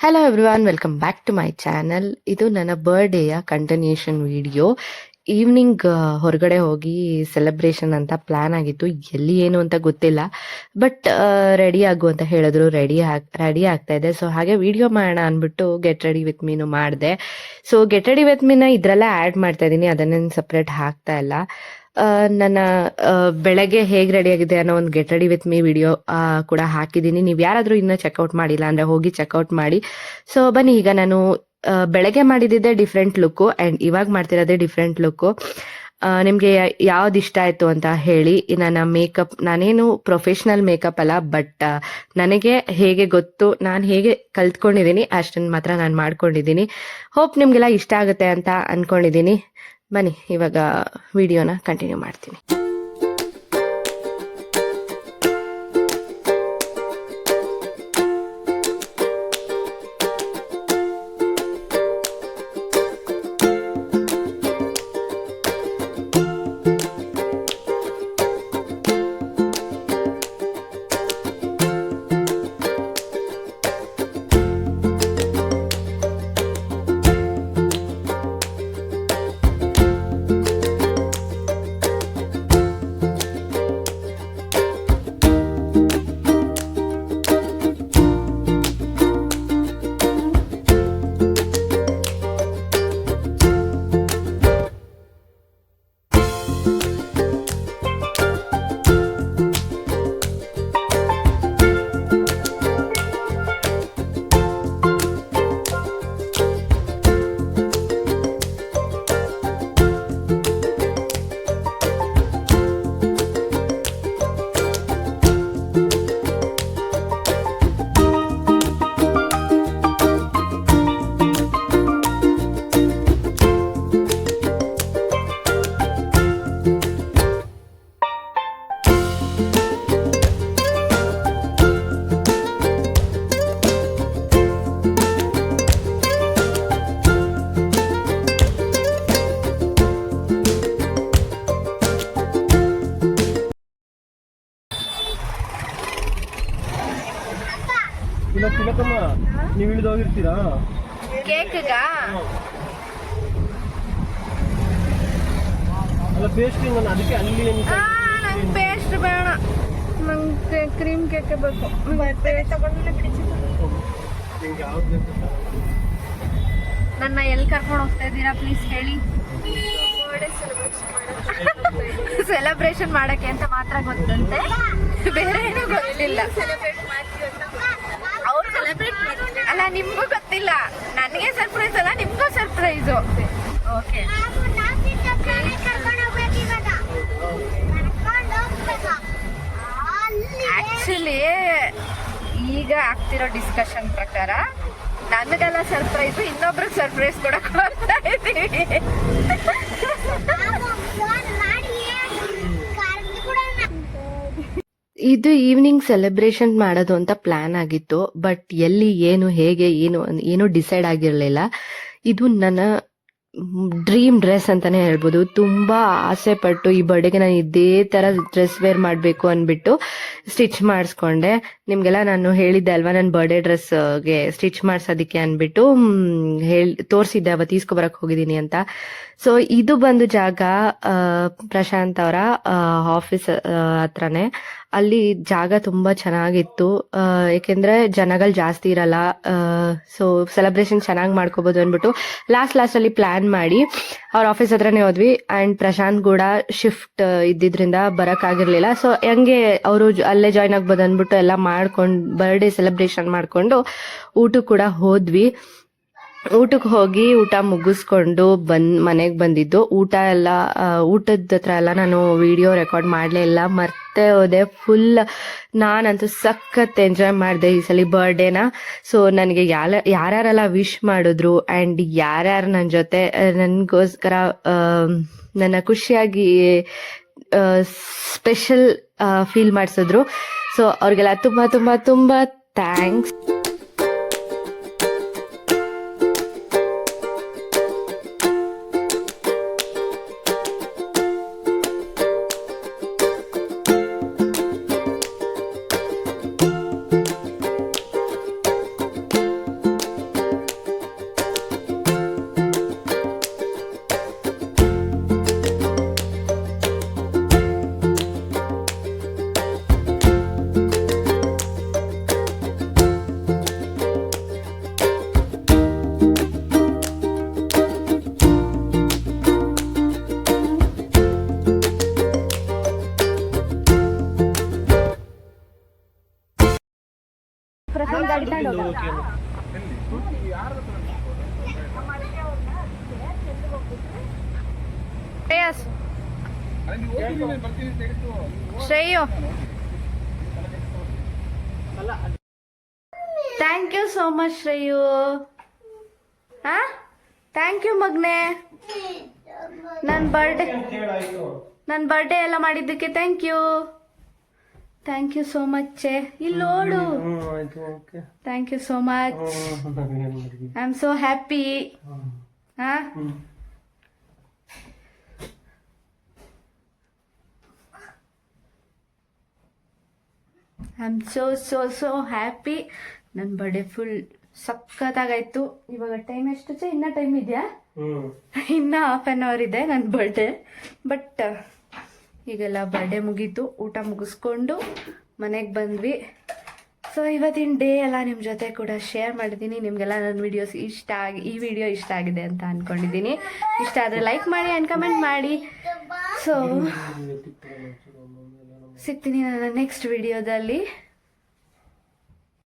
Hello everyone, welcome back to my channel. ಇದು ನನ್ನ ಬರ್ಡೇಯ continuation video. Evening ಹೊರಗಡೆ ಹೋಗಿ ಸೆಲೆಬ್ರೇಷನ್ ಅಂತ ಪ್ಲಾನ್ ಆಗಿತ್ತು. ಎಲ್ಲಿ ಏನು ಅಂತ ಗೊತ್ತಿಲ್ಲ, ಬಟ್ ರೆಡಿ ಆಗು ಅಂತ ಹೇಳಿದ್ರು. ರೆಡಿ ಆಗ್ತಾ ಇದೆ. ಸೊ ಹಾಗೆ ವಿಡಿಯೋ ಮಾಡೋಣ ಅಂದ್ಬಿಟ್ಟು ಗೆಟ್ ರೆಡಿ ವಿತ್ ಮೀನು ಮಾಡಿದೆ. ಸೊ ಗೆಟ್ ರೆಡಿ ವಿತ್ ಮೀನ ಇದ್ರಲ್ಲೇ ಆ್ಯಡ್ ಮಾಡ್ತಾ ಇದ್ದೀನಿ, ಅದನ್ನೇನು ಸಪ್ರೇಟ್ ಹಾಕ್ತಾ ಇಲ್ಲ. ನನ್ನ ಬೆಳಗ್ಗೆ ಹೇಗೆ ರೆಡಿ ಆಗಿದೆ ಅನ್ನೋ ಒಂದು get ready with me video ಕೂಡ ಹಾಕಿದ್ದೀನಿ. ನೀವು ಯಾರಾದರೂ ಇನ್ನೂ ಚೆಕ್ಔಟ್ ಮಾಡಿಲ್ಲ ಅಂದರೆ ಹೋಗಿ ಚೆಕ್ಔಟ್ ಮಾಡಿ. ಸೊ ಬನ್ನಿ, ಈಗ ನಾನು ಬೆಳಗ್ಗೆ ಮಾಡಿದ್ದೆ ಡಿಫ್ರೆಂಟ್ ಲುಕ್ಕು ಆ್ಯಂಡ್ ಇವಾಗ ಮಾಡ್ತಿರೋದೇ ಡಿಫ್ರೆಂಟ್ ಲುಕ್ಕು. ನಿಮಗೆ ಯಾವ್ದು ಇಷ್ಟ ಆಯಿತು ಅಂತ ಹೇಳಿ. ನನ್ನ ಮೇಕಪ್, ನಾನೇನು ಪ್ರೊಫೆಷ್ನಲ್ ಮೇಕಪ್ ಅಲ್ಲ, ಬಟ್ ನನಗೆ ಹೇಗೆ ಗೊತ್ತು, ನಾನು ಹೇಗೆ ಕಲ್ತ್ಕೊಂಡಿದ್ದೀನಿ ಅಷ್ಟನ್ನು ಮಾತ್ರ ನಾನು ಮಾಡ್ಕೊಂಡಿದ್ದೀನಿ. ಹೋಪ್ ನಿಮಗೆಲ್ಲ ಇಷ್ಟ ಆಗುತ್ತೆ ಅಂತ ಅಂದ್ಕೊಂಡಿದ್ದೀನಿ. ಬನ್ನಿ, ಇವಾಗ ವಿಡಿಯೋನ ಕಂಟಿನ್ಯೂ ಮಾಡ್ತೀನಿ. ತಿಲಕಮ್ಮ, ನೀವು ಇಳಿದು ಹೋಗಿರ್ತೀರಾ ಕೇಕ್ಗ? ಅಲ್ಲ ಪೇಸ್ಟ್ರಿಂಗ್ ಅನ್ನ, ಅದಕ್ಕೆ ಅಲ್ಲಿ ನಂಗೆ ಪೇಸ್ಟ್ ಬೇಡ, ನಂಗೆ ಕ್ರೀಮ್ ಕೇಕ್ ಬೇಕು. ನನ್ನ ಎಲ್ಲಿ ಕರ್ಕೊಂಡು ಹೋಗ್ತಾ ಇದ್ದೀರಾ ಪ್ಲೀಸ್ ಹೇಳಿ. ಸೆಲೆಬ್ರೇಷನ್ ಮಾಡಕ್ಕೆ ಅಂತ ಮಾತ್ರ ಗೊತ್ತಂತೆ, ಬೇರೆ ಏನೂ ಗೊತ್ತಿಲ್ಲ. ಅವ್ರು ಸೆಲೆಬ್ರೇಟ್ ಅಲ್ಲ, ನಿಮ್ಗೂ ಗೊತ್ತಿಲ್ಲ. ನನಗೆ ಸರ್ಪ್ರೈಸ್ ಅಲ್ಲ, ನಿಮ್ಗೂ ಸರ್ಪ್ರೈಸು. ಓಕೆ, ಆಕ್ಚುಲಿ ಈಗ ಆಗ್ತಿರೋ ಡಿಸ್ಕಷನ್ ಪ್ರಕಾರ ನನಗೆಲ್ಲ ಸರ್ಪ್ರೈಸು, ಇನ್ನೊಬ್ರಿಗೆ ಸರ್ಪ್ರೈಸ್ ಕೊಡಕ್ಕೆ ಬರ್ತಾ ಇದ್ದೀವಿ. ಇದು ಈವ್ನಿಂಗ್ ಸೆಲೆಬ್ರೇಷನ್ ಮಾಡೋದು ಅಂತ ಪ್ಲಾನ್ ಆಗಿತ್ತು, ಬಟ್ ಎಲ್ಲಿ ಏನು ಹೇಗೆ ಏನು ಡಿಸೈಡ್ ಆಗಿರಲಿಲ್ಲ. ಇದು ನನ್ನ ಡ್ರೀಮ್ ಡ್ರೆಸ್ ಅಂತಾನೆ ಹೇಳ್ಬೋದು. ತುಂಬಾ ಆಸೆ ಪಟ್ಟು ಈ ಬರ್ಡೇಗೆ ನಾನು ಇದೇ ತರ ಡ್ರೆಸ್ ವೇರ್ ಮಾಡಬೇಕು ಅಂದ್ಬಿಟ್ಟು ಸ್ಟಿಚ್ ಮಾಡಿಸ್ಕೊಂಡೆ. ನಿಮ್ಗೆಲ್ಲ ನಾನು ಹೇಳಿದ್ದೆ ಅಲ್ವಾ, ನನ್ನ ಬರ್ಡೇ ಡ್ರೆಸ್ಗೆ ಸ್ಟಿಚ್ ಮಾಡಿಸೋದಕ್ಕೆ ಅಂದ್ಬಿಟ್ಟು ತೋರಿಸಿದ್ದೆ, ಅವತ್ತು ಈಸ್ಕೊಬರಕ್ಕೆ ಹೋಗಿದ್ದೀನಿ ಅಂತ. ಸೊ ಇದು ಬಂದು ಜಾಗ ಪ್ರಶಾಂತ್ ಅವರ ಆಫೀಸ್ ಹತ್ರನೇ. ಅಲ್ಲಿ ಜಾಗ ತುಂಬಾ ಚೆನ್ನಾಗಿತ್ತು, ಏಕೆಂದ್ರೆ ಜನಗಳು ಜಾಸ್ತಿ ಇರಲ್ಲ. ಸೊ ಸೆಲೆಬ್ರೇಷನ್ ಚೆನ್ನಾಗಿ ಮಾಡ್ಕೋಬಹುದು ಅಂದ್ಬಿಟ್ಟು ಲಾಸ್ಟ್ ಅಲ್ಲಿ ಪ್ಲಾನ್ ಮಾಡಿ ಅವ್ರ ಆಫೀಸ್ ಹತ್ರನೇ ಹೋದ್ವಿ. ಅಂಡ್ ಪ್ರಶಾಂತ್ ಕೂಡ ಶಿಫ್ಟ್ ಇದ್ದಿದ್ರಿಂದ ಬರಕ್ಕಾಗಿರ್ಲಿಲ್ಲ. ಸೊ ಹಂಗೆ ಅವರು ಅಲ್ಲೇ ಜಾಯ್ನ್ ಆಗ್ಬೋದು ಅಂದ್ಬಿಟ್ಟು ಎಲ್ಲ ಮಾಡ್ಕೊಂಡು ಬರ್ಡೇ ಸೆಲೆಬ್ರೇಷನ್ ಮಾಡ್ಕೊಂಡು ಊಟಕ್ಕೆ ಕೂಡ ಹೋದ್ವಿ. ಊಟಕ್ಕೆ ಹೋಗಿ ಊಟ ಮುಗಿಸ್ಕೊಂಡು ಮನೆಗೆ ಬಂದಿದ್ದು. ಊಟದ ಹತ್ರ ಎಲ್ಲ ನಾನು ವಿಡಿಯೋ ರೆಕಾರ್ಡ್ ಮಾಡಲೇ ಇಲ್ಲ, ಮರ್ತೆ ಹೋದೆ ಫುಲ್. ನಾನಂತೂ ಸಖತ್ ಎಂಜಾಯ್ ಮಾಡಿದೆ ಈ ಸಲ ಬರ್ಡೇನ. ಸೊ ನನಗೆ ಯಾರ್ಯಾರೆಲ್ಲ ವಿಶ್ ಮಾಡಿದ್ರು ಆ್ಯಂಡ್ ಯಾರ್ಯಾರು ನನ್ನ ಜೊತೆ ನನಗೋಸ್ಕರ ನನ್ನ ಖುಷಿಯಾಗಿ ಸ್ಪೆಷಲ್ ಫೀಲ್ ಮಾಡಿಸಿದ್ರು. ಸೊ ಅವ್ರಿಗೆಲ್ಲ ತುಂಬ ತುಂಬ ತುಂಬ thanks. Location. Shreyas Shreyu thank you so much Shreyu. ಹಾ ಥ್ಯಾಂಕ್ ಯು ಮಗ್ನೆ, ನನ್ನ ಬರ್ಡೇ ಎಲ್ಲ ಮಾಡಿದ್ದಕ್ಕೆ ಥ್ಯಾಂಕ್ ಯು ಸೋ ಮಚ್. ಇಲ್ಲಿ ನೋಡು, thank you so much. I am so happy. ಹಾ ಐ ಆಮ್ ಸೋ ಹ್ಯಾಪಿ. ನನ್ನ ಬರ್ಡೇ ಫುಲ್ ಸಖತ್ತಾಗಾಯ್ತು. ಇವಾಗ ಟೈಮ್ ಎಷ್ಟು ಇನ್ನ ಟೈಮ್ ಇದೆಯಾ? ಇನ್ನ ½ ಇದೆ ನನ್ನ ಬರ್ಡೇ. ಬಟ್ ಈಗೆಲ್ಲ ಬರ್ಡೇ ಮುಗೀತು, ಊಟ ಮುಗಿಸ್ಕೊಂಡು ಮನೆಗೆ ಬಂದ್ವಿ. ಸೊ ಇವತ್ತಿನ ಡೇ ಎಲ್ಲ ನಿಮ್ಮ ಜೊತೆ ಕೂಡ ಶೇರ್ ಮಾಡಿದ್ದೀನಿ. ನಿಮಗೆಲ್ಲ ನನ್ನ ವಿಡಿಯೋಸ್ ಈ ವಿಡಿಯೋ ಇಷ್ಟ ಆಗಿದೆ ಅಂತ ಅಂದ್ಕೊಂಡಿದ್ದೀನಿ. ಇಷ್ಟ ಆದರೆ ಲೈಕ್ ಮಾಡಿ ಆ್ಯಂಡ್ ಕಮೆಂಟ್ ಮಾಡಿ. ಸೊ ಸಿಗ್ತೀನಿ ನನ್ನ ನೆಕ್ಸ್ಟ್ ವಿಡಿಯೋದಲ್ಲಿ.